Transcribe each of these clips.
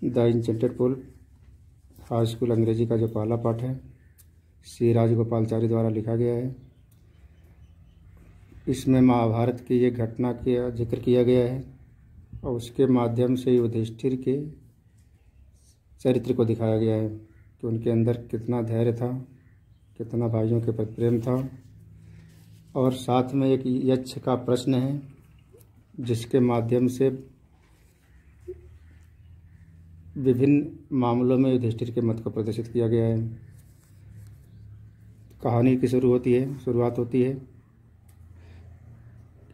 The enchanted pool high school अंग्रेजी का जो पहला पाठ है, श्री राजगोपालाचारी द्वारा लिखा गया है। इसमें महाभारत की एक घटना का जिक्र किया गया है और उसके माध्यम से युधिष्ठिर के चरित्र को दिखाया गया है कि उनके अंदर कितना धैर्य था, कितना भाइयों के प्रति प्रेम था। और साथ में एक यक्ष का प्रश्न है जिसके माध्यम से विभिन्न मामलों में युधिष्ठिर के मत को प्रदर्शित किया गया है। कहानी की शुरुआत होती है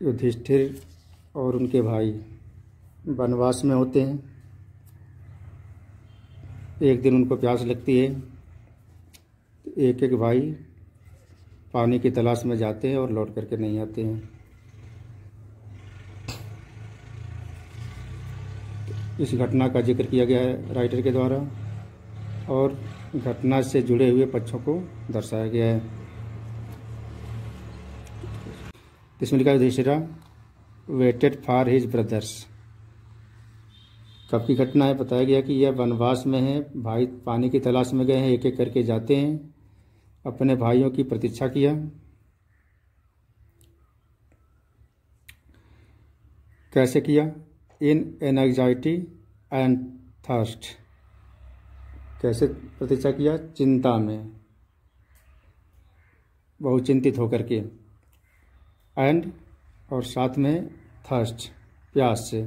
युधिष्ठिर और उनके भाई वनवास में होते हैं। एक दिन उनको प्यास लगती है, एक एक भाई पानी की तलाश में जाते हैं और लौट करके नहीं आते हैं। इस घटना का जिक्र किया गया है राइटर के द्वारा और घटना से जुड़े हुए पक्षों को दर्शाया गया है। इसमें लिखा Yudhishthir waited for his brothers. कब की घटना है? बताया गया कि यह वनवास में है, भाई पानी की तलाश में गए हैं, एक एक करके जाते हैं, अपने भाइयों की प्रतीक्षा किया। कैसे किया? इन एंजाइटी एंड थर्स्ट। कैसे प्रतीक्षा किया? चिंता में, बहुत चिंतित होकर के, एंड और साथ में थर्स्ट, प्यास से।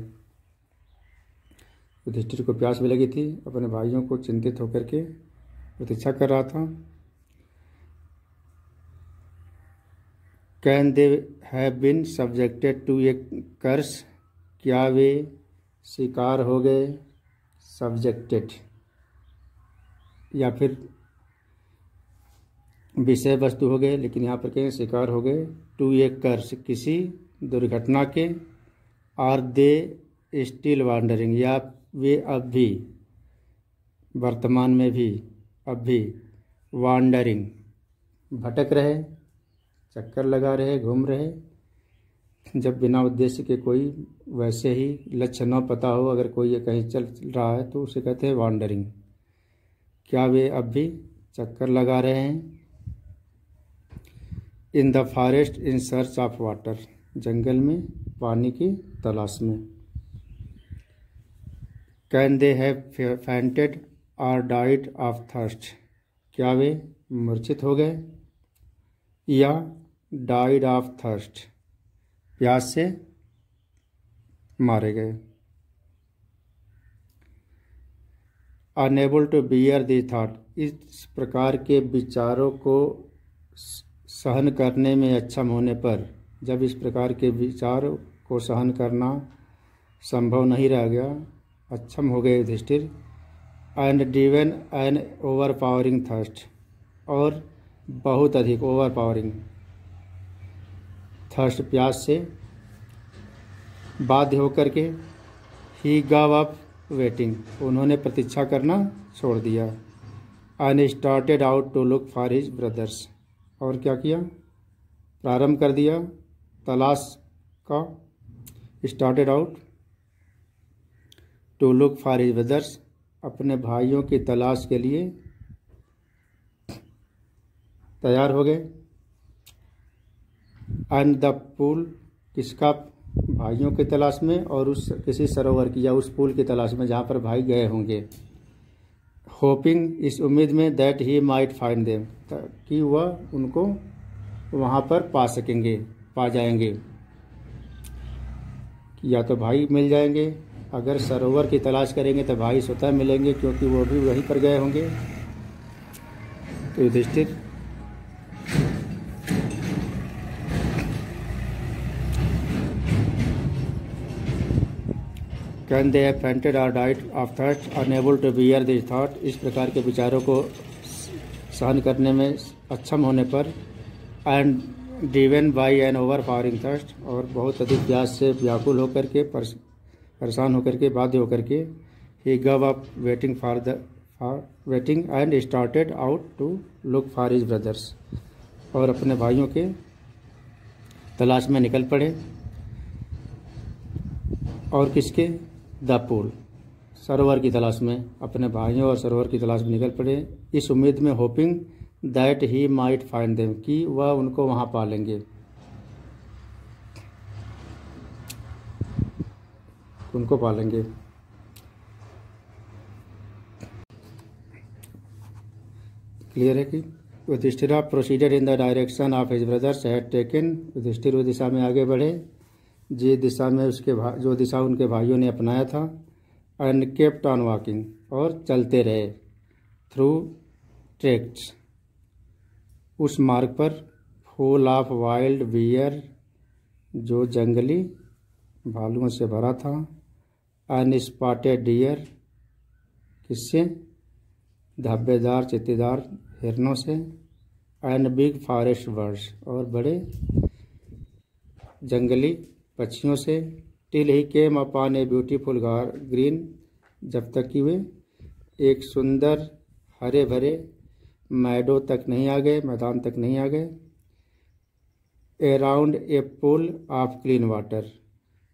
युधिष्ठिर को प्यास भी लगी थी, अपने भाइयों को चिंतित होकर के प्रतीक्षा कर रहा था। Can they have been subjected to a curse. क्या वे शिकार हो गए? सब्जेक्टेड या फिर विषय वस्तु हो गए, लेकिन यहाँ पर कहें शिकार हो गए। टू ए कर्स, किसी दुर्घटना के। आर दे स्टिल वांडरिंग, या वे अब भी, वर्तमान में भी, अब भी वांडरिंग, भटक रहे, चक्कर लगा रहे, घूम रहे। जब बिना उद्देश्य के कोई वैसे ही लक्ष्य न पता हो, अगर कोई ये कहीं चल रहा है तो उसे कहते हैं वांडरिंग। क्या वे अब भी चक्कर लगा रहे हैं? In the forest in search of water, जंगल में पानी की तलाश में। कैन दे हैव फैंटेड और डाइड ऑफ थर्स्ट। क्या वे मूर्छित हो गए या डाइड ऑफ थर्स्ट, प्यास से मारे गए। Unable to bear the thought, इस प्रकार के विचारों को सहन करने में अक्षम होने पर, जब इस प्रकार के विचार को सहन करना संभव नहीं रह गया, अक्षम हो गए Yudhishthir. And driven an overpowering thirst, और बहुत अधिक ओवर पावरिंग थर्स्ट, प्यास से बाध्य होकर के ही गव अप वेटिंग, उन्होंने प्रतीक्षा करना छोड़ दिया। And started out to look for his brothers, और क्या किया? प्रारंभ कर दिया तलाश का। Started out to look for his brothers, अपने भाइयों की तलाश के लिए तैयार हो गए। एंड द पूल, किसका? भाइयों की तलाश में, और उस किसी सरोवर की या उस पुल की तलाश में जहाँ पर भाई गए होंगे। होपिंग, इस उम्मीद में, that he might find them, कि वह उनको वहाँ पर पा जाएंगे, या तो भाई मिल जाएंगे। अगर सरोवर की तलाश करेंगे तो भाई स्वतः मिलेंगे, क्योंकि वो भी वहीं पर गए होंगे। तो Yudhishthir can they have fainted और died of thirst, unable to bear this thought, इस प्रकार के विचारों को सहन करने में अक्षम होने पर। And driven by an overpowering thirst, और बहुत अधिक प्यास से व्याकुल होकर के, परेशान होकर के, बाध्य होकर के, he gave up waiting and started out to look for his brothers, और अपने भाइयों के तलाश में निकल पड़े। और किसके? द पूल, सरोवर की तलाश में, अपने भाइयों और सरोवर की तलाश में निकल पड़े, इस उम्मीद में, hoping that he might find them, कि वह उनको वहाँ पा लेंगे, उनको पालेंगे। क्लियर है कि Yudhishthir proceeded in the direction of his brothers had taken, Yudhishthir उस दिशा में आगे बढ़े जिस दिशा में उसके जो दिशा उनके भाइयों ने अपनाया था, एंड केप्ट ऑन वॉकिंग, और चलते रहे, थ्रू ट्रैक्ट्स, उस मार्ग पर, फुल ऑफ वाइल्ड बियर, जो जंगली भालुओं से भरा था, अनस्पॉटेड डियर, किससे, धब्बेदार चित्तीदार हिरणों से, एंड बिग फॉरेस्ट बर्ड्स, और बड़े जंगली पक्षियों से, till he came upon a beautiful green, जब तक कि वे एक सुंदर हरे भरे मैडो तक नहीं आ गए, मैदान तक नहीं आ गए, around a pool of clean water,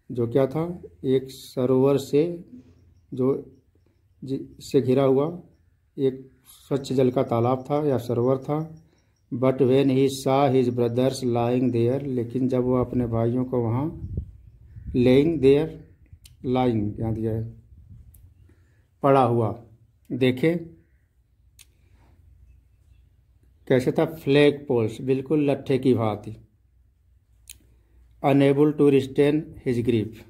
जो क्या था, एक सरोवर से, जो से घिरा हुआ एक स्वच्छ जल का तालाब था या सरोवर था। बट वेन ही सा हिज ब्रदर्स लाइंग देयर, लेकिन जब वह अपने भाइयों को वहाँ, लेइंग देयर, लाइंग यहाँ दिया है, पड़ा हुआ देखे, कैसे था, फ्लैग पोल्स, बिल्कुल लट्ठे की भांति, अनेबल टू रिस्टेन हिज ग्रीफ,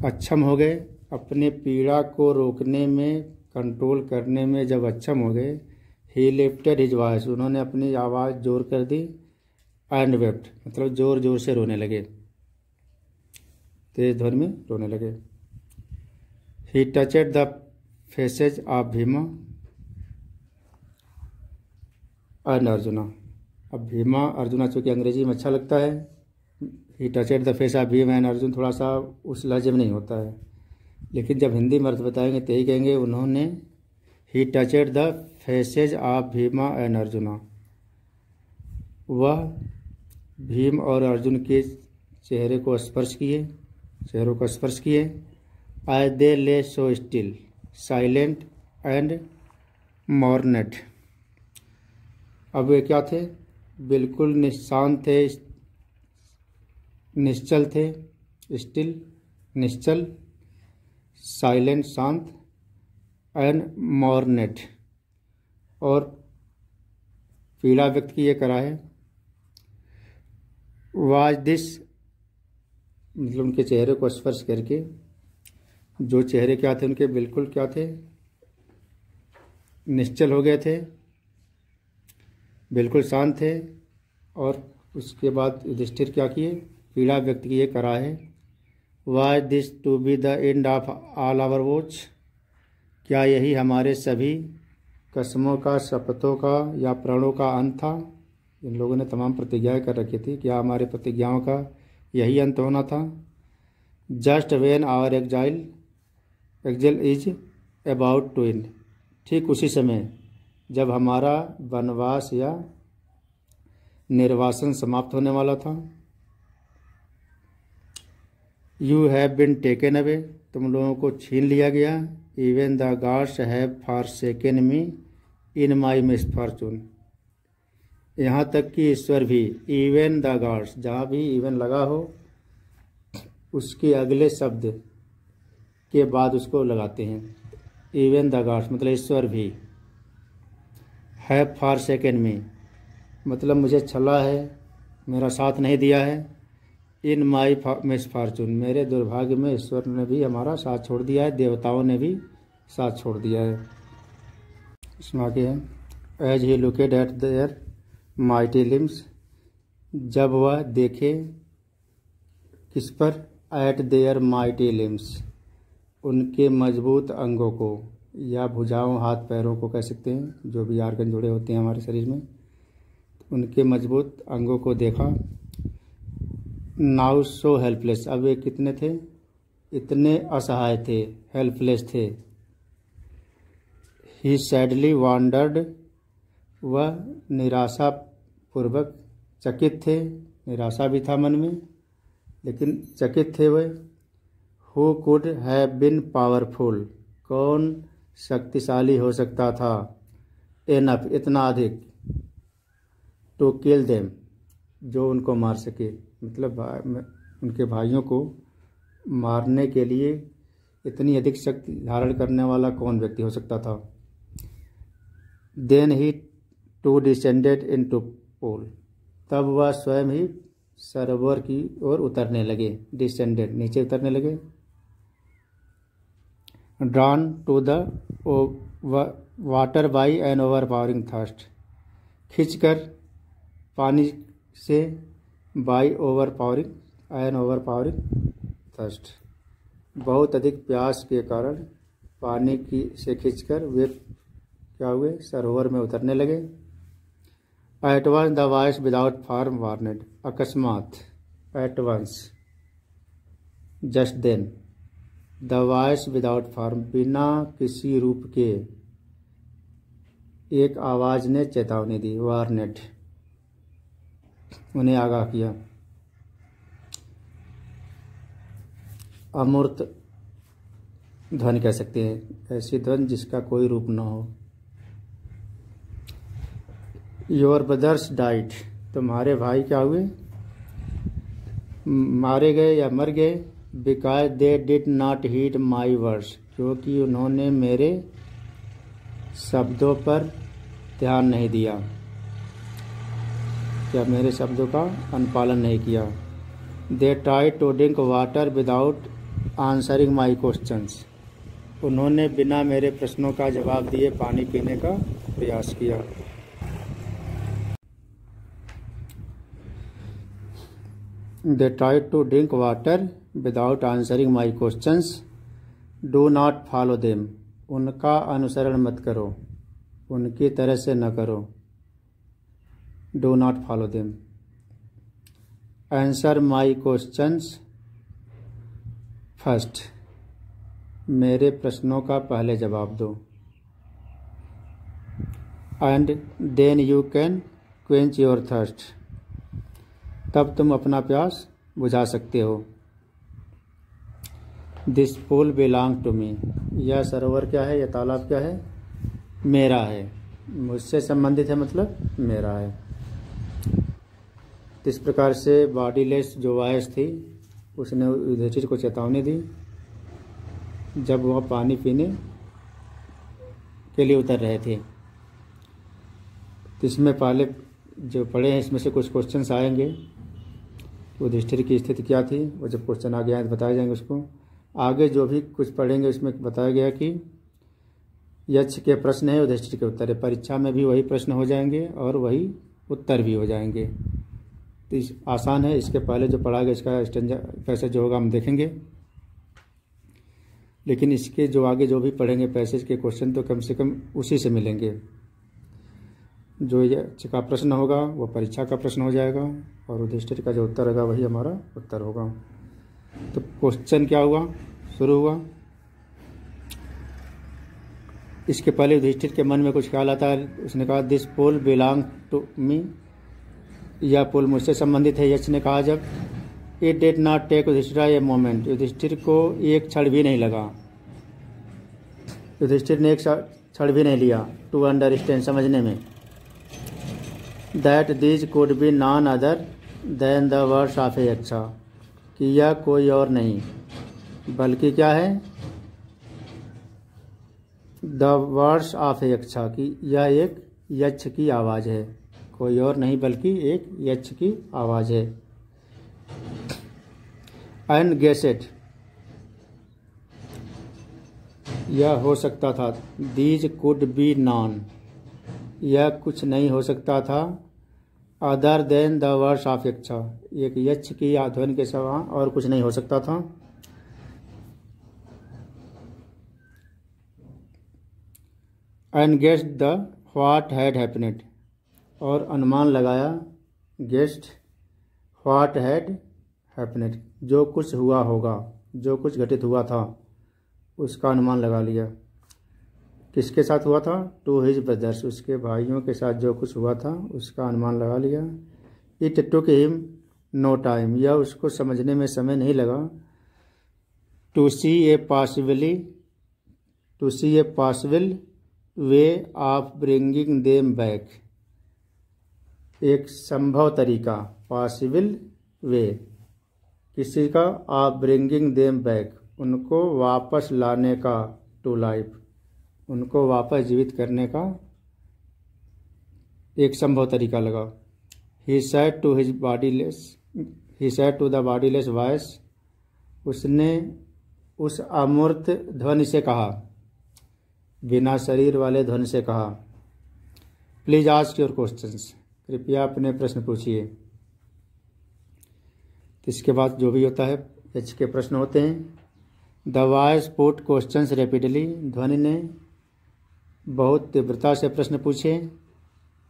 अक्षम हो गए अपने पीड़ा को रोकने में, कंट्रोल करने में, जब अक्षम हो गए, ही लिफ्टेड हिज वॉइस, उन्होंने अपनी आवाज़ जोर कर दी, एंड वेप्ट, मतलब जोर जोर से रोने लगे, तेज ध्वनि में रोने लगे। He touched the faces of Bhima and Arjuna, अब भीमा अर्जुना चूँकि अंग्रेजी में अच्छा लगता है, he touched the face of Bhim and Arjun थोड़ा सा उस लहजे में नहीं होता है, लेकिन जब हिंदी में अर्थ बताएंगे तो यही कहेंगे, उन्होंने, he touched the faces of Bhima and Arjuna, वह भीम और अर्जुन के चेहरे को स्पर्श किए, चेहरों को स्पर्श किए, आई दे ले सो स्टिल साइलेंट एंड मॉर्नेड, अब वे क्या थे, बिल्कुल निशांत थे, निश्चल थे, स्टिल निश्चल, साइलेंट शांत, एंड मॉर्नेड, और पीड़ा व्यक्त किए करा है। वाज दिस, मतलब उनके चेहरे को स्पर्श करके, जो चेहरे क्या थे उनके, बिल्कुल क्या थे, निश्चल हो गए थे, बिल्कुल शांत थे, और उसके बाद युधिष्ठिर क्या किए, पीड़ा व्यक्त किए करा है। Was this to be the end of all our watch, क्या यही हमारे सभी कसमों का, शपथों का या प्रणों का अंत था, इन लोगों ने तमाम प्रतिज्ञाएं कर रखी थी, क्या हमारे प्रतिज्ञाओं का यही अंत होना था। Just when our exile is about to end, ठीक उसी समय जब हमारा वनवास या निर्वासन समाप्त होने वाला था। You have been taken away, तुम लोगों को छीन लिया गया, even the gods have forsaken me in my misfortune, यहाँ तक कि ईश्वर भी, इवन द गॉड्स, जहाँ भी इवन लगा हो उसके अगले शब्द के बाद उसको लगाते हैं, इवन द गॉड्स मतलब ईश्वर भी, हैव फॉरसेकन मी मतलब मुझे छला है, मेरा साथ नहीं दिया है, इन माई मिसफॉर्चून मेरे दुर्भाग्य में ईश्वर ने भी हमारा साथ छोड़ दिया है, देवताओं ने भी साथ छोड़ दिया है। इसमें आगे है, as he looked at their mighty limbs, जब वह देखे किस पर, एट देयर माइटी लिम्स, उनके मजबूत अंगों को, या भुजाओं, हाथ पैरों को कह सकते हैं, जो भी आर्गन जुड़े होते हैं हमारे शरीर में, उनके मजबूत अंगों को देखा। नाउ सो हेल्पलेस, अब वे कितने थे, इतने असहाय थे, हेल्पलेस थे। ही सैडली वांडर्ड, वह निराशापूर्वक चकित थे, निराशा भी था मन में लेकिन चकित थे वह। Who could have been powerful, कौन शक्तिशाली हो सकता था, एनफ इतना अधिक, टू किल देम जो उनको मार सके, मतलब उनके भाइयों को मारने के लिए इतनी अधिक शक्ति धारण करने वाला कौन व्यक्ति हो सकता था। Then he too descended into pool, तब वह स्वयं ही सरोवर की ओर उतरने लगे, डिसेंडेड नीचे उतरने लगे। Drawn to the water by an overpowering thirst, खींचकर पानी से, by overpowering an overpowering thirst, बहुत अधिक प्यास के कारण पानी की से खींचकर वे क्या हुए, सरोवर में उतरने लगे। At once the voice without form warned, अकस्मात, at once just then, the voice without form बिना किसी रूप के, एक आवाज ने चेतावनी दी, वार्नेड उन्हें आगाह किया। अमूर्त ध्वनि कह सकते हैं, ऐसी ध्वनि जिसका कोई रूप न हो। योर ब्रदर्स डाइड, तुम्हारे भाई क्या हुए, मारे गए या मर गए। Because they did not heed my words, क्योंकि उन्होंने मेरे शब्दों पर ध्यान नहीं दिया, क्या मेरे शब्दों का अनुपालन नहीं किया। They try to drink water without answering my questions, उन्होंने बिना मेरे प्रश्नों का जवाब दिए पानी पीने का प्रयास किया। They try to drink water without answering my questions, do not follow them, उनका अनुसरण मत करो, उनकी तरह से न करो। Do not follow them. Answer my questions first, मेरे प्रश्नों का पहले जवाब दो। And then you can quench your thirst, तब तुम अपना प्यास बुझा सकते हो। This pool belong to me, यह सरोवर क्या है, यह तालाब क्या है, मेरा है, मुझसे संबंधित है, मतलब मेरा है। इस प्रकार से बॉडीलेस जो वॉइस थी उसने युधिष्ठिर को चेतावनी दी जब वह पानी पीने के लिए उतर रहे थे। तो इसमें पहले जो पढ़े हैं इसमें से कुछ क्वेश्चंस आएंगे, युधिष्ठिर की स्थिति क्या थी, वो जब क्वेश्चन आगे आए तो बताए जाएंगे उसको। आगे जो भी कुछ पढ़ेंगे उसमें बताया गया कि यक्ष के प्रश्न है, युधिष्ठिर के उत्तर है। परीक्षा में भी वही प्रश्न हो जाएंगे और वही उत्तर भी हो जाएंगे। तो आसान है। इसके पहले जो पढ़ा गया इसका स्टेंजा पैसेज जो होगा हम देखेंगे, लेकिन इसके जो आगे जो भी पढ़ेंगे पैसेज के क्वेश्चन तो कम से कम उसी से मिलेंगे। जो यक्ष का प्रश्न होगा वो परीक्षा का प्रश्न हो जाएगा और युधिष्ठिर का जो उत्तर होगा वही हमारा उत्तर होगा। तो क्वेश्चन क्या हुआ, शुरू हुआ। इसके पहले युधिष्ठिर के मन में कुछ ख्याल आता है। उसने कहा this pole belong to me, यह पुल मुझसे संबंधित है। यक्ष ने कहा जब it did not take Yudhishthir a moment, Yudhishthir को एक क्षण भी नहीं लगा, युधिष्ठिर ने एक क्षण भी नहीं लिया टू अंडरस्टैंड समझने में, that these could be none other than the words of a yaksha, कि यह कोई और नहीं बल्कि क्या है, the words of a yaksha, कि यह एक यक्ष की आवाज़ है, कोई और नहीं बल्कि एक यक्ष की आवाज़ है। एंड गेसेट, यह हो सकता था, दीज कुड बी नॉन, यह कुछ नहीं हो सकता था, other than the words of yaksha, एक यक्ष की ध्वनि के सिवा और कुछ नहीं हो सकता था। And guessed the what had happened, और अनुमान लगाया, गेस्ट व्हाट हैड हैपनेड, जो कुछ हुआ होगा, जो कुछ घटित हुआ था उसका अनुमान लगा लिया। किसके साथ हुआ था, टू हिज ब्रदर्स, उसके भाइयों के साथ जो कुछ हुआ था उसका अनुमान लगा लिया। It took him no time, यह उसको समझने में समय नहीं लगा, to see a possible way of bringing them back, एक संभव तरीका, पॉसिबल वे किसी का, ऑफ ब्रिंगिंग देम बैक उनको वापस लाने का, टू लाइफ उनको वापस जीवित करने का एक संभव तरीका लगा। He said to the bodiless voice, उसने उस अमूर्त ध्वनि से कहा, बिना शरीर वाले ध्वनि से कहा। प्लीज आस्क योर क्वेश्चंस, कृपया अपने प्रश्न पूछिए। इसके बाद जो भी होता है एच के प्रश्न होते हैं। The voice put questions rapidly, ध्वनि ने बहुत तीव्रता से प्रश्न पूछे।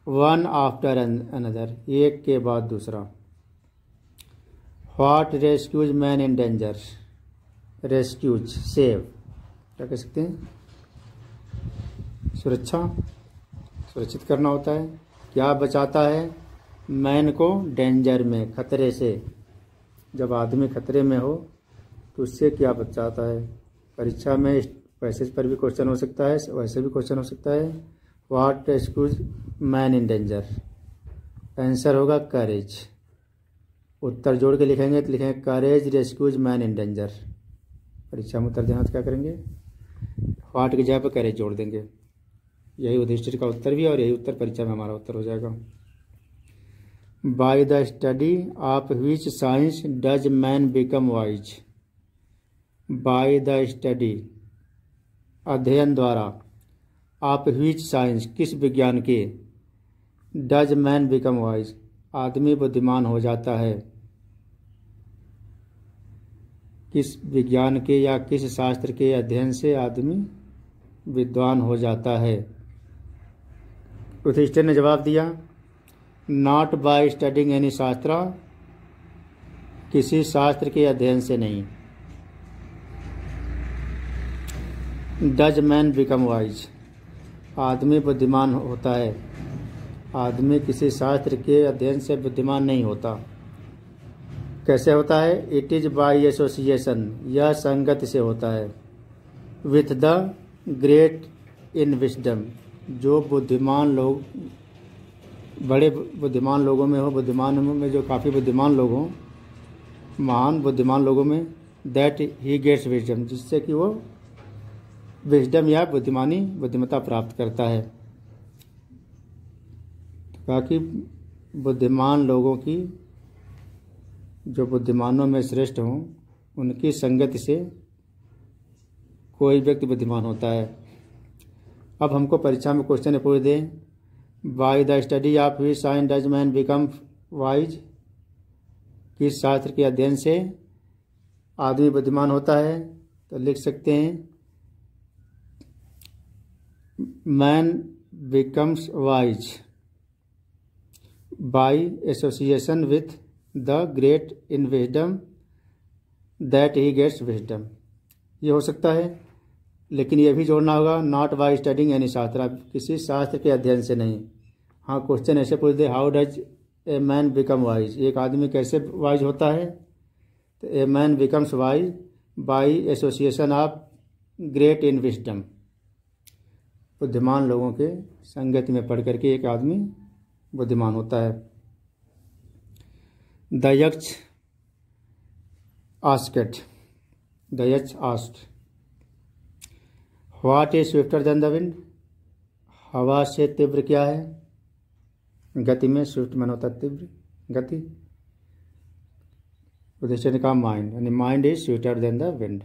वन आफ्टर अनदर, एक के बाद दूसरा। What rescues man in danger, rescues save, क्या कह सकते हैं, सुरक्षित करना होता है। क्या बचाता है मैन को डेंजर में, खतरे से। जब आदमी खतरे में हो तो उससे क्या बचाता है। परीक्षा में पैसेज पर भी क्वेश्चन हो सकता है, वैसे भी क्वेश्चन हो सकता है। What rescues man in danger, answer होगा करेज। उत्तर जोड़ के लिखेंगे तो लिखेंगे करेज रेस्क्यूज मैन इन डेंजर। परीक्षा में उत्तर देना तो क्या करेंगे, व्हाट की जगह पर करेज जोड़ देंगे। यही युधिष्ठिर का उत्तर भी है और यही उत्तर परीक्षा में हमारा उत्तर हो जाएगा। By the study of which science does man become wise, by the study अध्ययन द्वारा, ऑफ विच साइंस किस विज्ञान के, डज मैन बिकम वाइज आदमी बुद्धिमान हो जाता है। किस विज्ञान के या किस शास्त्र के अध्ययन से आदमी विद्वान हो जाता है। युधिष्ठिर ने जवाब दिया, नॉट बाय स्टडिंग एनी शास्त्र, किसी शास्त्र के अध्ययन से नहीं। डज मैन बिकम वाइज आदमी बुद्धिमान होता है, आदमी किसी शास्त्र के अध्ययन से बुद्धिमान नहीं होता। कैसे होता है, इट इज बाय एसोसिएशन, यह संगति से होता है। With the great in wisdom, जो बुद्धिमान लोग, बड़े बुद्धिमान लोगों में हो, बुद्धिमान में जो काफ़ी बुद्धिमान लोग हों, महान बुद्धिमान लोगों में, दैट ही गेट्स विजडम, जिससे कि वो विजडम या बुद्धिमत्ता प्राप्त करता है। तो कहा कि बुद्धिमान लोगों की, जो बुद्धिमानों में श्रेष्ठ हों, उनकी संगति से कोई व्यक्ति बुद्धिमान होता है। अब हमको परीक्षा में क्वेश्चन पूछ दें, by the study of which science does man become wise, किस शास्त्र के अध्ययन से आदमी बुद्धिमान होता है, तो लिख सकते हैं man becomes wise by association with the great in wisdom that he gets wisdom, ये हो सकता है। लेकिन ये भी जोड़ना होगा, नॉट बाय स्टडिंग एनी शास्त्र, किसी शास्त्र के अध्ययन से नहीं। हाँ, क्वेश्चन ऐसे पूछ दे, how does a man become wise, एक आदमी कैसे वाइज होता है, तो a man becomes wise by association of great in wisdom, बुद्धिमान लोगों के संगति में पढ़ करके एक आदमी बुद्धिमान होता है। द यक्ष asked, what is swifter than the wind, हवा से तीव्र क्या है, गति में, स्विफ्ट मन होता है तीव्र गति। युधिष्ठिर ने कहा माइंड, यानी mind is swifter than the wind.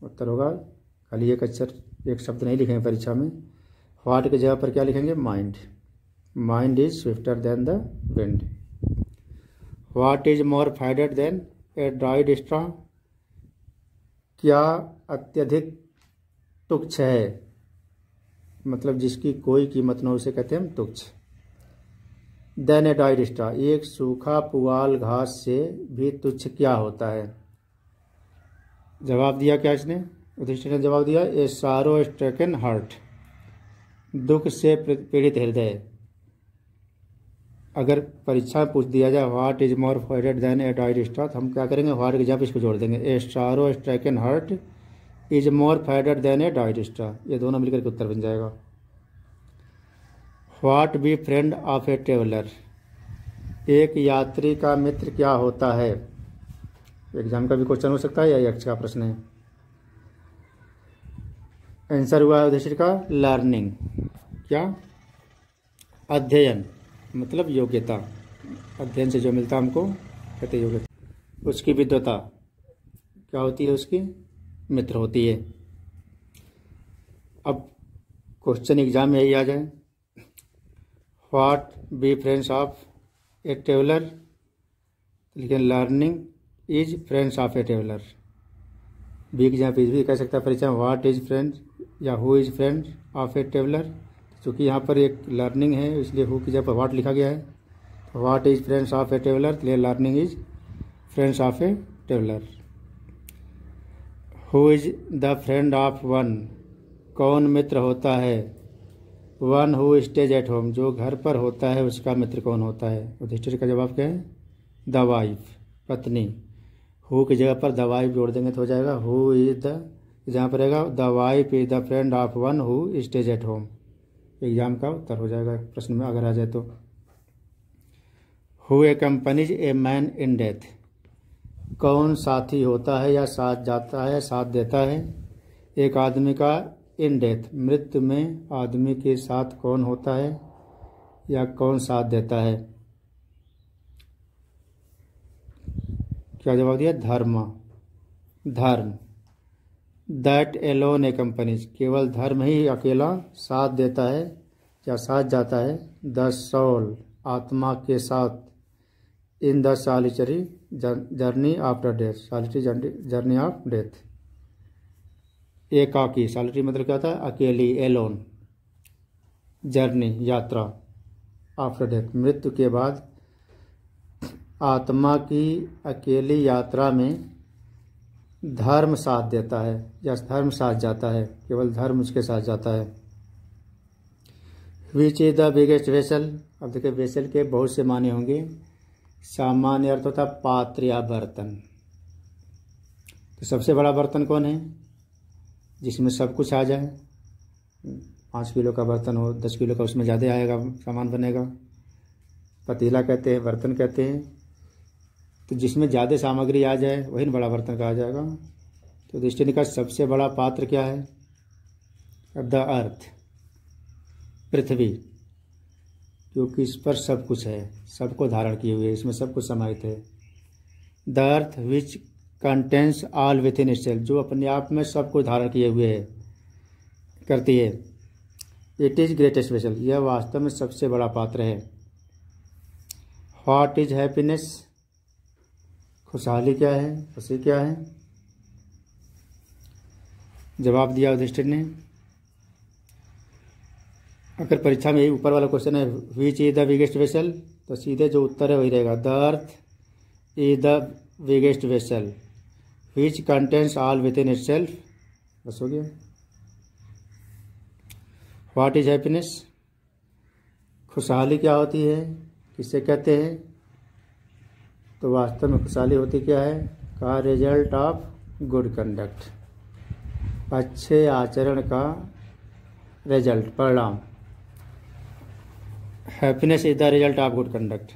उत्तर होगा, खाली एक अक्षर, एक शब्द नहीं लिखेंगे परीक्षा में, व्हाट की जगह पर क्या लिखेंगे, mind. Mind is swifter than the wind. What is more faded than a dried straw, क्या अत्यधिक तुच्छ है, मतलब जिसकी कोई कीमत न हो, उसे कहते हैं हम तुच्छ। देन ए ड्राइड स्ट्रॉ, एक सूखा पुआल घास से भी तुच्छ क्या होता है। जवाब दिया क्या इसने, युधिष्ठिर ने जवाब दिया, ए सारो स्ट्रेकन हार्ट, दुख से पीड़ित हृदय। अगर परीक्षा में पूछ दिया जाए what is more faded than a dried straw, तो हम क्या करेंगे, व्हाट की जगह इसको जोड़ देंगे, a sorrow stricken heart is more faded than a डाइड स्ट्रॉ। ये दोनों मिलकर के उत्तर बन जाएगा। What be friend of a traveller. एक यात्री का मित्र क्या होता है। एग्जाम का भी क्वेश्चन हो सकता है या यक्ष का प्रश्न है। आंसर हुआ है युधिष्ठिर का लर्निंग। क्या? अध्ययन, मतलब योग्यता। अध्ययन से जो मिलता हमको कहते योग्यता। उसकी विद्वता क्या होती है? उसकी मित्र होती है। अब क्वेश्चन एग्जाम में यही आ जाए, what be friends of a traveller, लेकिन learning is friends of a traveller. बी की जहाँ पे भी कह सकता है परीक्षा में, व्हाट इज फ्रेंड या who is friend of a traveller. चूँकि यहाँ पर एक लर्निंग है इसलिए हु की जगह पर व्हाट लिखा गया है। तो what is friends of a traveller, इसलिए learning is friends of a traveller. Who is the friend of one, कौन मित्र होता है। One who stays at home, जो घर पर होता है उसका मित्र कौन होता है। युधिष्ठिर का जवाब क्या है? द वाइफ, पत्नी। हु की जगह पर द वाइफ जोड़ देंगे तो हो जाएगा हु इज द, जहाँ पर रहेगा the wife is the friend of one who stays at home. Exam का उत्तर हो जाएगा प्रश्न में अगर आ जाए तो। Who accompanies a man in death, कौन साथी होता है या साथ जाता है, साथ देता है एक आदमी का इन डेथ, मृत्यु में आदमी के साथ कौन होता है या कौन साथ देता है। क्या जवाब दिया? धर्म, धर्म। दैट एलोन एक्कम्पनीज, केवल धर्म ही अकेला साथ देता है या साथ जाता है। द सोल, आत्मा के साथ। In the solitary journey after death, solitary journey of death. एकाकी, सॉलिटरी मतलब क्या होता है? अकेली, एलोन। जर्नी, यात्रा। आफ्टर डेथ, मृत्यु के बाद आत्मा की अकेली यात्रा में धर्म साथ देता है या धर्म साथ जाता है, केवल धर्म उसके साथ जाता है। Which is the biggest vessel, अब देखिए वेसल के बहुत से माने होंगे। सामान्य अर्थ होता है पात्र या बर्तन। तो सबसे बड़ा बर्तन कौन है? जिसमें सब कुछ आ जाए। 5 किलो का बर्तन हो, 10 किलो का, उसमें ज़्यादा आएगा, सामान बनेगा। पतीला कहते हैं, बर्तन कहते हैं। तो जिसमें ज़्यादा सामग्री आ जाए वही बड़ा बर्तन कहा जाएगा। तो युधिष्ठिर का सबसे बड़ा पात्र क्या है? द अर्थ, पृथ्वी, क्योंकि इस पर सब कुछ है, सबको धारण किए हुए, इसमें सब कुछ समाहित है। The earth which contains all with in itself, जो अपने आप में सबको धारण किए हुए है, करती है। इट इज़ ग्रेटेस्ट वेसल, यह वास्तव में सबसे बड़ा पात्र है। व्हाट इज हैप्पीनेस, खुशहाली क्या है, खुशी क्या है। जवाब दिया युधिष्ठिर ने। अगर परीक्षा में यही ऊपर वाला क्वेश्चन है which is the biggest vessel, तो सीधे जो उत्तर है वही रहेगा। The earth is the biggest vessel which contains all with in itself. बस हो गया। व्हाट इज हैप्पीनेस, खुशहाली क्या होती है, किसे कहते हैं। तो वास्तव में खुशहाली होती क्या है? का रिजल्ट ऑफ गुड कंडक्ट, अच्छे आचरण का रिजल्ट, परिणाम। Happiness is the result of good conduct,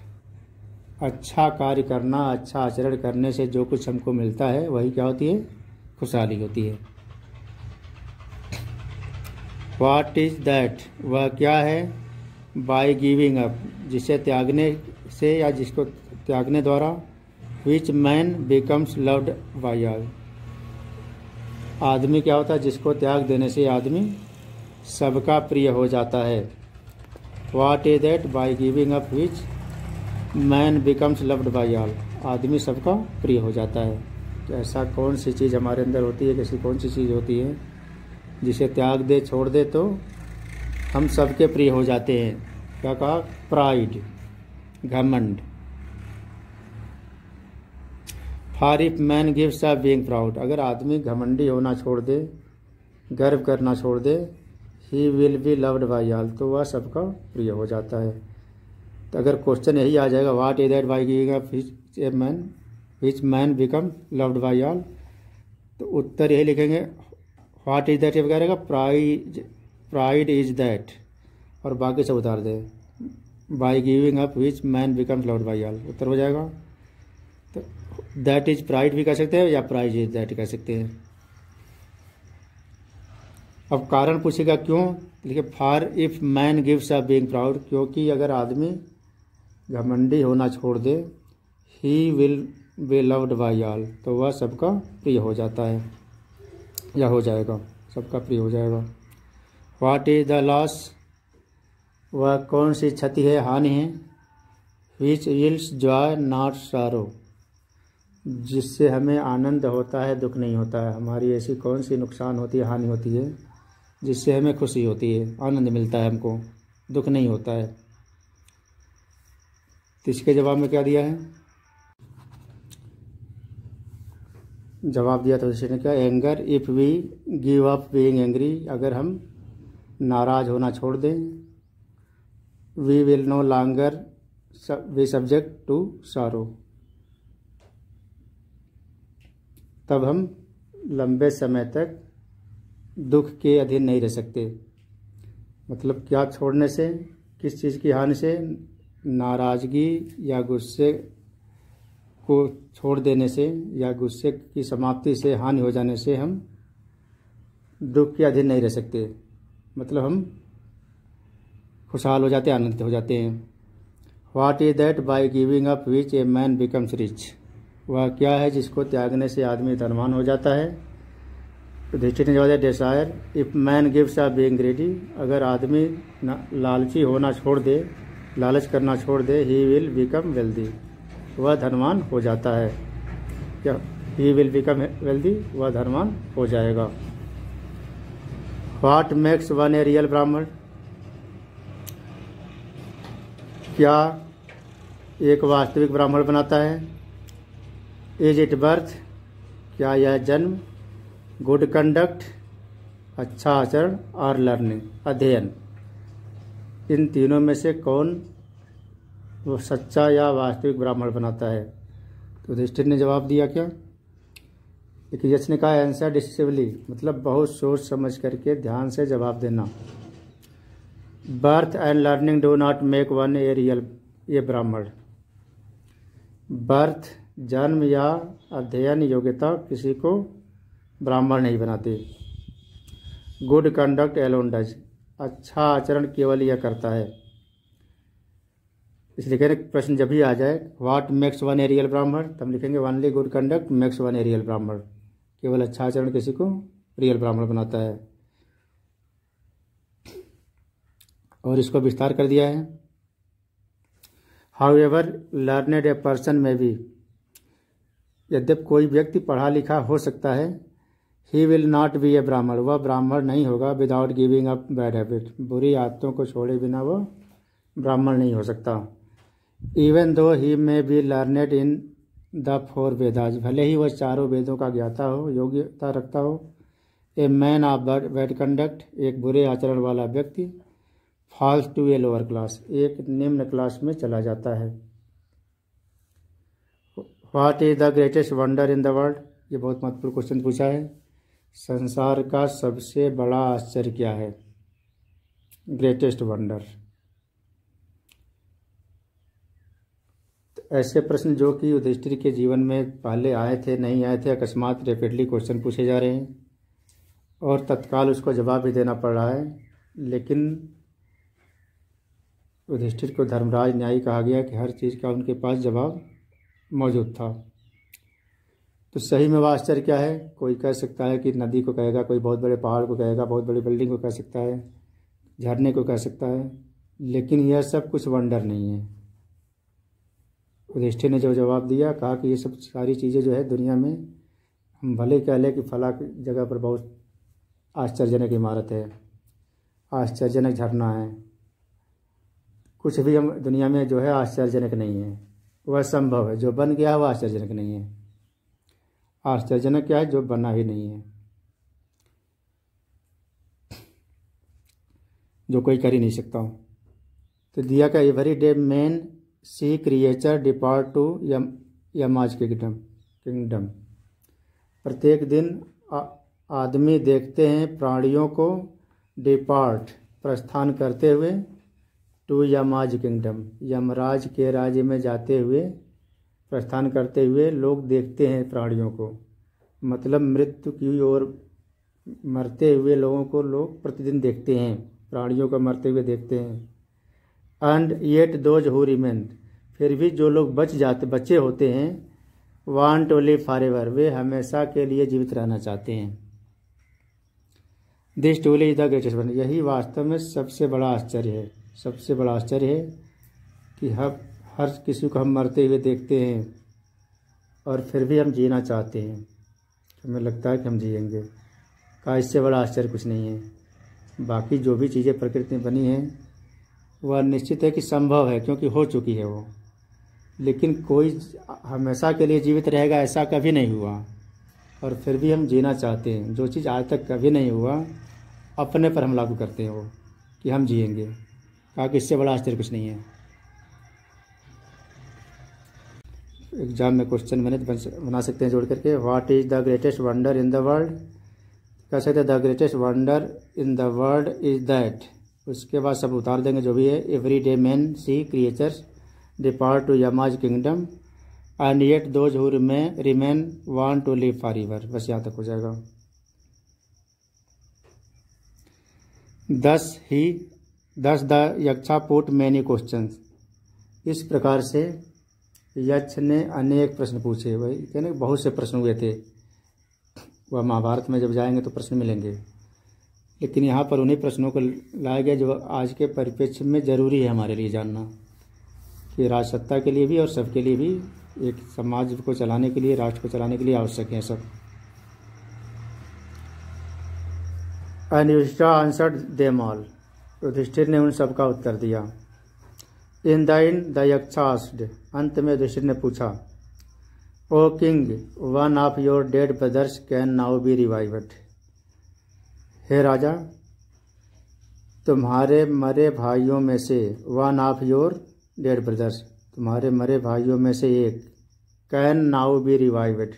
अच्छा कार्य करना, अच्छा आचरण करने से जो कुछ हमको मिलता है वही क्या होती है? खुशहाली होती है। व्हाट इज दैट, वह क्या है? बाय गिविंग अप, जिसे त्यागने से या जिसको त्यागने द्वारा। Which man becomes loved by all, आदमी क्या होता है? जिसको त्याग देने से आदमी सबका प्रिय हो जाता है। What is that by giving up which man becomes loved by all, आदमी सबका प्रिय हो जाता है। तो ऐसा कौन सी चीज़ हमारे अंदर होती है, कैसी कौन सी चीज़ होती है जिसे त्याग दे, छोड़ दे तो हम सबके प्रिय हो जाते हैं। क्या कहा? प्राइड, घमंड। For if man gives up being proud, अगर आदमी घमंडी होना छोड़ दे, गर्व करना छोड़ दे, he will be loved by all, तो वह सबका प्रिय हो जाता है। तो अगर क्वेश्चन यही आ जाएगा what is that by giving up which man become loved by all, तो उत्तर यही लिखेंगे व्हाट इज दैट ये क्या रहेगा, प्राइड इज दैट, और बाकी सब उतार दे। By giving up which man becomes loved by all, उत्तर हो जाएगा। तो दैट इज प्राइड भी कह सकते हैं या प्राइज इज दैट कह सकते हैं। अब कारण पूछेगा क्यों, देखिए for if man gives up being proud, क्योंकि अगर आदमी घमंडी होना छोड़ दे, he will be loved by all, तो वह सबका प्रिय हो जाता है या हो जाएगा, सबका प्रिय हो जाएगा। व्हाट इज द लॉस, वह कौन सी क्षति है, हानि है। विच यील्ड्स जॉय नॉट सारो, जिससे हमें आनंद होता है दुख नहीं होता है। हमारी ऐसी कौन सी नुकसान होती है, हानि होती है, जिससे हमें खुशी होती है, आनंद मिलता है, हमको दुख नहीं होता है। तो इसके जवाब में क्या दिया है, जवाब दिया तो इसने क्या, anger if we give up being angry, अगर हम नाराज होना छोड़ दें। We will no longer be subject to sorrow, तब हम लंबे समय तक दुख के अधीन नहीं रह सकते। मतलब क्या छोड़ने से, किस चीज़ की हानि से, नाराज़गी या गुस्से को छोड़ देने से या गुस्से की समाप्ति से, हानि हो जाने से हम दुख के अधीन नहीं रह सकते। मतलब हम खुशहाल हो जाते हैं, आनंदित हो जाते हैं। What is that by giving up which A man becomes rich, वह क्या है जिसको त्यागने से आदमी धनवान हो जाता है। युधिष्ठिर ने जवाब दिया, desire if man gives up being greedy, अगर आदमी लालची होना छोड़ दे, लालच करना छोड़ दे, ही विल बिकम वेल्दी, वह धनवान हो जाता है। क्या, ही विल बिकम वेल्दी, वह धनवान हो जाएगा। What makes one a real ब्राह्मण, क्या एक वास्तविक ब्राह्मण बनाता है। इज इट बर्थ, क्या यह जन्म। गुड कंडक्ट, अच्छा आचरण, और लर्निंग, अध्ययन, इन तीनों में से कौन वो सच्चा या वास्तविक ब्राह्मण बनाता है। तो युधिष्ठिर ने जवाब दिया क्या, एक यक्ष ने कहा आंसर डिसिसिवली, मतलब बहुत सोच समझ करके ध्यान से जवाब देना। Birth and learning do not make one a real a Brahmin, birth जन्म या अध्ययन योग्यता किसी को ब्राह्मण नहीं बनाती। गुड कंडक्ट एलोन डज, अच्छा आचरण केवल यह करता है। इसलिए कह रहे प्रश्न जब भी आ जाए what makes one a real ब्राह्मण, तब लिखेंगे only good conduct makes one a real ब्राह्मण, केवल अच्छा आचरण किसी को रियल ब्राह्मण बनाता है। और इसको विस्तार कर दिया है। हाउएवर लर्नेड ए पर्सन में भी, यद्यप कोई व्यक्ति पढ़ा लिखा हो सकता है, ही विल नॉट बी ए ब्राह्मण, वह ब्राह्मण नहीं होगा। Without giving up bad habit, बुरी आदतों को छोड़े बिना वह ब्राह्मण नहीं हो सकता। Even though he may be learned in the four Vedas, भले ही वह चारों वेदों का ज्ञाता हो, योग्यता रखता हो। A man of bad conduct, एक बुरे आचरण वाला व्यक्ति। Falls to a lower class, एक निम्न क्लास में चला जाता है। What is the greatest wonder in the world, ये बहुत महत्वपूर्ण क्वेश्चन पूछा है। संसार का सबसे बड़ा आश्चर्य क्या है, ग्रेटेस्ट वंडर। ऐसे प्रश्न जो कि युधिष्ठिर के जीवन में पहले आए थे, नहीं आए थे, अकस्मात रैपिडली क्वेश्चन पूछे जा रहे हैं और तत्काल उसको जवाब भी देना पड़ रहा है। लेकिन युधिष्ठिर को धर्मराज न्यायी कहा गया कि हर चीज़ का उनके पास जवाब मौजूद था। तो सही में वह आश्चर्य क्या है, कोई कह सकता है कि नदी को कहेगा, कोई बहुत बड़े पहाड़ को कहेगा, बहुत बड़ी बिल्डिंग को कह सकता है, झरने को कह सकता है, लेकिन यह सब कुछ वंडर नहीं है। युधिष्ठिर ने जो जवाब दिया, कहा कि ये सब सारी चीज़ें जो है दुनिया में, हम भले कह लें कि फला जगह पर बहुत आश्चर्यजनक इमारत है, आश्चर्यजनक झरना है, कुछ भी हम दुनिया में जो है आश्चर्यजनक नहीं है, वह संभव है। जो बन गया है वह आश्चर्यजनक नहीं है। आश्चर्यजनक क्या है, जो बना ही नहीं है, जो कोई कर ही नहीं सकता। तो दिया का every day man see creature depart to Yama's kingdom, प्रत्येक दिन आदमी देखते हैं प्राणियों को डिपार्ट प्रस्थान करते हुए टू यमाज किंगडम यमराज के राज्य में जाते हुए प्रस्थान करते हुए लोग देखते हैं प्राणियों को, मतलब मृत्यु की ओर मरते हुए लोगों को लोग प्रतिदिन देखते हैं, प्राणियों को मरते हुए देखते हैं। And yet those who remain फिर भी जो लोग बचे होते हैं वांट टू लिव फॉरएवर वे हमेशा के लिए जीवित रहना चाहते हैं। This truly is the greatest one यही वास्तव में सबसे बड़ा आश्चर्य है। सबसे बड़ा आश्चर्य है कि हर किसी को हम मरते हुए देखते हैं और फिर भी हम जीना चाहते हैं, हमें लगता है कि हम जिएंगे। का इससे बड़ा आश्चर्य कुछ नहीं है। बाकी जो भी चीज़ें प्रकृति में बनी हैं वह निश्चित है कि संभव है क्योंकि हो चुकी है वो, लेकिन कोई हमेशा के लिए जीवित रहेगा ऐसा कभी नहीं हुआ और फिर भी हम जीना चाहते हैं। जो चीज़ आज तक कभी नहीं हुआ अपने पर हम लागू करते हैं वो कि हम जिएंगे। कहा कि इससे बड़ा आश्चर्य कुछ नहीं है। एग्जाम में क्वेश्चन मैंने बना सकते हैं जोड़ करके। What is the greatest wonder in the world, कह सकते हैं the greatest wonder in the world is that, उसके बाद सब उतार देंगे जो भी है। Every day man see creatures depart to Yama's kingdom and yet those who remain want to live forever, बस यहाँ तक हो जाएगा। Thus the Yaksha put many questions, इस प्रकार से यक्ष ने अनेक प्रश्न पूछे। वही कहने बहुत से प्रश्न हुए थे, वह महाभारत में जब जाएंगे तो प्रश्न मिलेंगे, लेकिन यहाँ पर उन्हीं प्रश्नों को लाया गया जो आज के परिप्रेक्ष्य में ज़रूरी है हमारे लिए जानना, कि राजसत्ता के लिए भी और सबके लिए भी, एक समाज को चलाने के लिए, राष्ट्र को चलाने के लिए आवश्यक है सब। And Yudhishthir answered them all, Yudhishthir ने उन सब का उत्तर दिया। इन द यक्षा आस्क्ड, अंत में युधिष्ठिर ने पूछा, O king one of your dead brothers can now be revived, हे राजा तुम्हारे मरे भाइयों में से, one of your dead brothers तुम्हारे मरे भाइयों में से एक, कैन नाउ बी रिवाइव्ड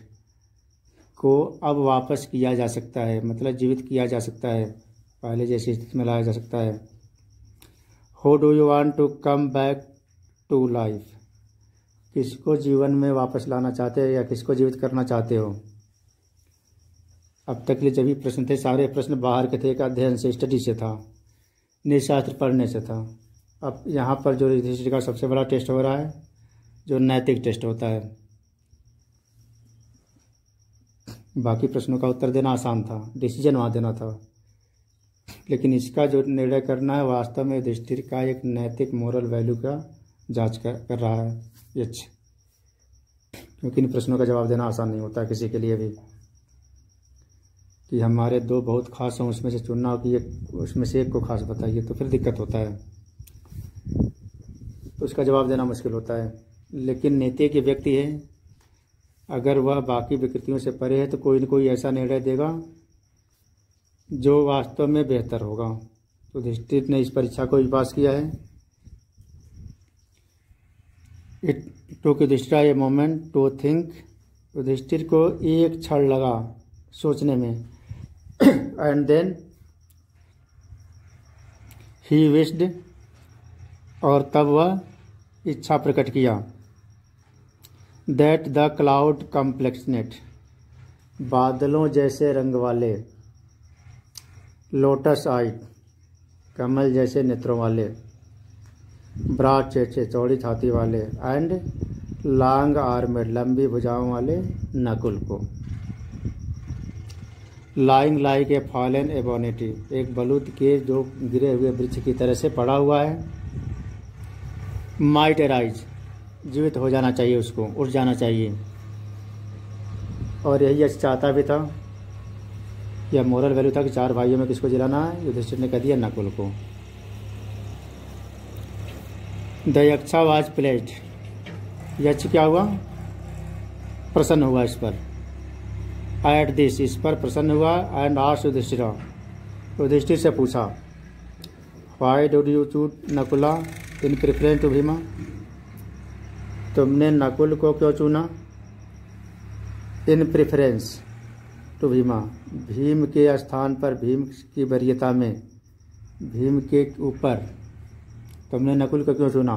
को अब वापस किया जा सकता है, मतलब जीवित किया जा सकता है, पहले जैसी स्थिति में लाया जा सकता है। Who do you want to come back to life, किसको जीवन में वापस लाना चाहते हो या किसको जीवित करना चाहते हो। अब तक के जब भी प्रश्न थे सारे प्रश्न बाहर के थे, एक अध्ययन से, स्टडी से था, निशास्त्र पढ़ने से था। अब यहाँ पर जो युधिष्ठिर का सबसे बड़ा टेस्ट हो रहा है, जो नैतिक टेस्ट होता है। बाकी प्रश्नों का उत्तर देना आसान था, डिसीजन वहाँ देना था, लेकिन इसका जो निर्णय करना है वास्तव में युधिष्ठिर का एक नैतिक मोरल वैल्यू का जांच कर रहा है यक्ष, क्योंकि इन प्रश्नों का जवाब देना आसान नहीं होता किसी के लिए भी, कि हमारे दो बहुत खास हों उसमें से चुनना हो कि उसमें से एक को खास बताइए, तो फिर दिक्कत होता है, तो उसका जवाब देना मुश्किल होता है। लेकिन नैतिक व्यक्ति है, अगर वह बाकी विकृतियों से परे है तो कोई न कोई ऐसा निर्णय देगा जो वास्तव में बेहतर होगा। तो युधिष्ठिर ने इस परीक्षा को भी पास किया है। It took Yudhishthir a moment to think, Yudhishthir को एक क्षण लगा सोचने में। एंड देन ही विश्ड, और तब वह इच्छा प्रकट किया। दैट द क्लाउड कम्प्लेक्सनेट, बादलों जैसे रंग वाले, लोटस आई, कमल जैसे नेत्रों वाले, ब्राड चेचे चौड़ी छाती वाले, एंड लॉन्ग आर्मेड लंबी भुजाओं वाले नकुल को। लाइंग लाइक ए फॉलन एबोनिटी, एक बलूत के जो गिरे हुए वृक्ष की तरह से पड़ा हुआ है। माइट एराइज, जीवित हो जाना चाहिए, उसको उठ जाना चाहिए, और यही चाहता भी था। यह मोरल वैल्यू था कि चार भाइयों में किसको जिलाना है, युधिष्ठिर ने कह दिया नकुल को। द यक्षा वाज प्लेज्ड, यक्ष क्या हुआ, प्रसन्न हुआ इस पर। एट दिस, इस पर प्रसन्न हुआ। एंड आस्क्ड युधिष्ठिर, युधिष्ठिर से पूछा, why did you choose Nakula in preference to Bhima, तुमने नकुल को क्यों चुना in preference, to Bhima, Bhim के स्थान पर, भीम की वरीयता में, भीम के ऊपर तुमने नकुल को क्यों चुना?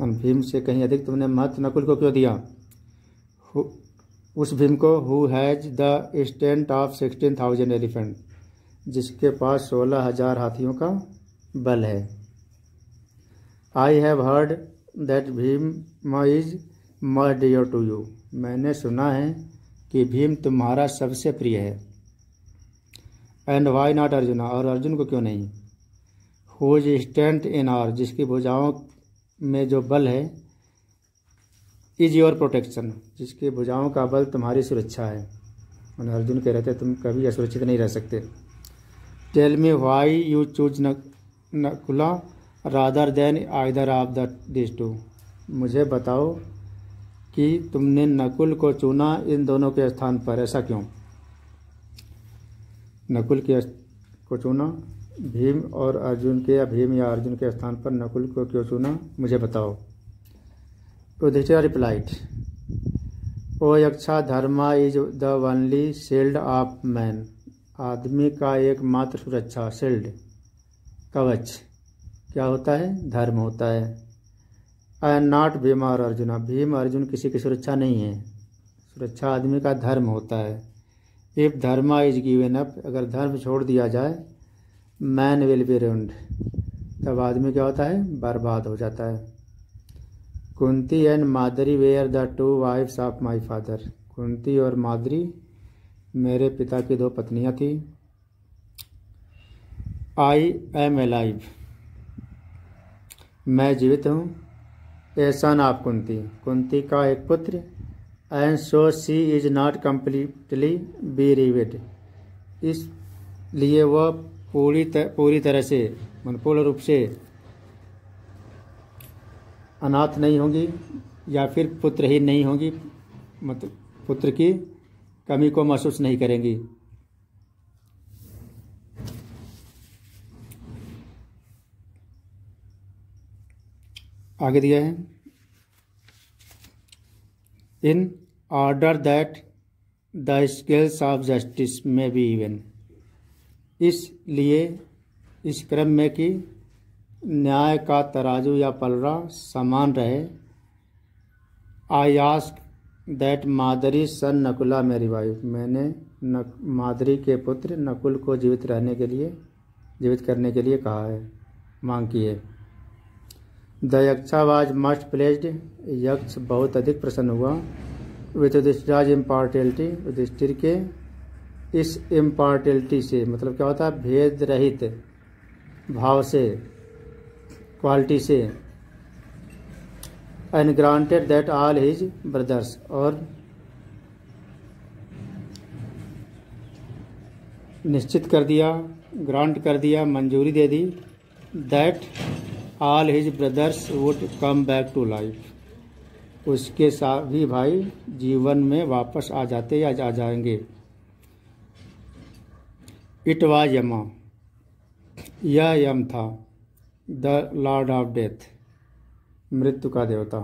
भीम से कहीं अधिक तुमने महत्व नकुल को क्यों दिया? उस भीम को who has the strength of 16,000 elephant, जिसके पास 16,000 हाथियों का बल है। I have heard that Bhim is much dear to you, मैंने सुना है कि भीम तुम्हारा सबसे प्रिय है। एंड वाई नॉट अर्जुना, और अर्जुन को क्यों नहीं? हुज स्ट्रेंथ इन आर, जिसकी भुजाओं में जो बल है, इज योर प्रोटेक्शन, जिसकी भुजाओं का बल तुम्हारी सुरक्षा है। और अर्जुन कह रहे थे तुम कभी असुरक्षित नहीं रह सकते। Tell me why you choose Nakula rather than either of this two, मुझे बताओ कि तुमने नकुल को चुना इन दोनों के स्थान पर, ऐसा क्यों? नकुल को चुना भीम और अर्जुन के, या भीम या अर्जुन के स्थान पर नकुल को क्यों चुना, मुझे बताओ। Yudhishthir replied, O Yaksha, Dharma is the only shield of man, आदमी का एकमात्र सुरक्षा, शील्ड कवच क्या होता है? धर्म होता है। आई एम नॉट भीम और अर्जुना, भीम अर्जुन किसी की सुरक्षा नहीं है, सुरक्षा आदमी का धर्म होता है। If Dharma is given up, अगर धर्म छोड़ दिया जाए, मैन विल बी रूइंड, तब आदमी क्या होता है? बर्बाद हो जाता है। Kunti and Madri were the two wives of my father, Kunti और मादरी मेरे पिता की दो पत्नियां थी। आई एम एलाइव, मैं जीवित हूँ। A son of Kunti, Kunti का एक पुत्र। And so she is not completely bereaved, इसलिए वह पूरी तरह से, पूर्ण रूप से अनाथ नहीं होंगी, या फिर पुत्रहीन नहीं होंगी, मतलब पुत्र की कमी को महसूस नहीं करेंगी। आगे दिया है, in order that the scales of justice में बी इवन, इसलिए इस क्रम में कि न्याय का तराजू या पलड़ा समान रहे। आई आस्क दैट मादरी सन नकुला में रिवाइव, मैंने मादरी के पुत्र नकुल को जीवित करने के लिए कहा है, मांग की है। The Yaksha was must placed, यक्ष बहुत अधिक प्रसन्न हुआ। विथ युधिष्ठिराज इम्पार्टियलिटी, युधिष्ठिर के इस इम्पार्टियलिटी से, मतलब क्या होता है? भेद रहित भाव से, क्वालिटी से। And granted that all his brothers, और निश्चित कर दिया, ग्रांट कर दिया, मंजूरी दे दी, that all his brothers would come back to life, उसके सभी भाई जीवन में वापस आ जाते या आ जाएंगे। इट वाज यमा, यह यम था। द लॉर्ड ऑफ डेथ, मृत्यु का देवता।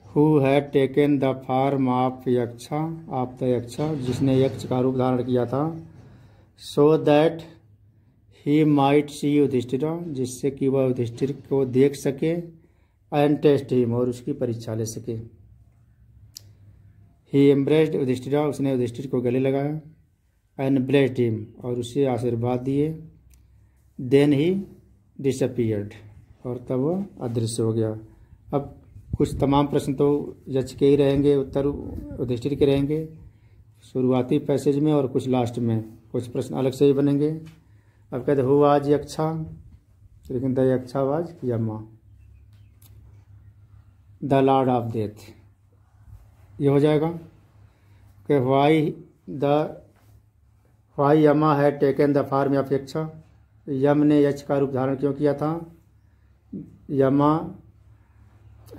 Who had taken the form of Yaksha, of the Yaksha, जिसने यक्ष का रूप धारण किया था। So that he might see Yudhishthir, जिससे कि वह युधिष्ठिर को देख सके। एंड टेस्ट हिम, और उसकी परीक्षा ले सके। ही एम्ब्रेस्ड युधिष्ठिर, उसने युधिष्ठिर को गले लगाया। एंड ब्लेस्ड हिम, और उसे आशीर्वाद दिए। देन ही डिसअपीयर्ड, और तब वह अदृश्य हो गया। अब कुछ तमाम प्रश्न तो यक्ष के ही रहेंगे, उत्तर युधिष्ठिर के रहेंगे शुरुआती पैसेज में, और कुछ लास्ट में। कुछ प्रश्न अलग से ही बनेंगे। अब कहते हु वाज यक्षा, लेकिन the Yaksha was Yama, the lord of death, ये हो जाएगा कि वाई यमा है taken the form of Yaksha, Yama ने यक्ष का रूप धारण क्यों किया था? Yama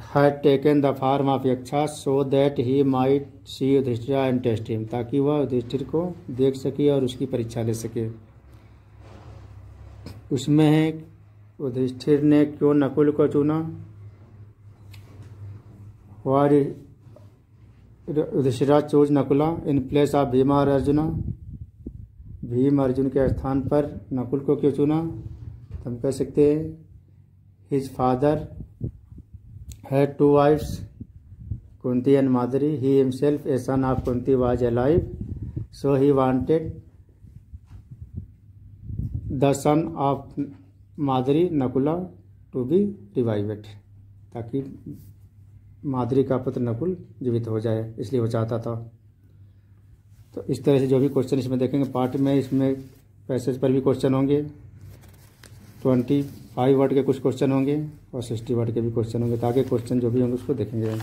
had taken the form of Yaksha so that he might see Yudhishthir and test him, ताकि वह युधिष्ठिर को देख सके और उसकी परीक्षा ले सके। उसमें है युधिष्ठिर ने क्यों नकुल को चुना? Yudhishthira choose Nakula in place of Bhima और अर्जुना। भीम अर्जुन के स्थान पर नकुल को क्यों चुना? तो हम कह सकते हैं his father had 2 wives Kunti and Madhuri. He himself a son of Kunti was alive, so he wanted the son of Madhuri Nakula to be revived, ताकि माधुरी का पुत्र नकुल जीवित हो जाए, इसलिए वो चाहता था। तो इस तरह से जो भी क्वेश्चन इसमें देखेंगे पार्ट में, इसमें पैसेज पर भी क्वेश्चन होंगे, 25 वर्ड के कुछ क्वेश्चन होंगे और 60 वर्ड के भी क्वेश्चन होंगे। तो आगे क्वेश्चन जो भी होंगे उसको देखेंगे।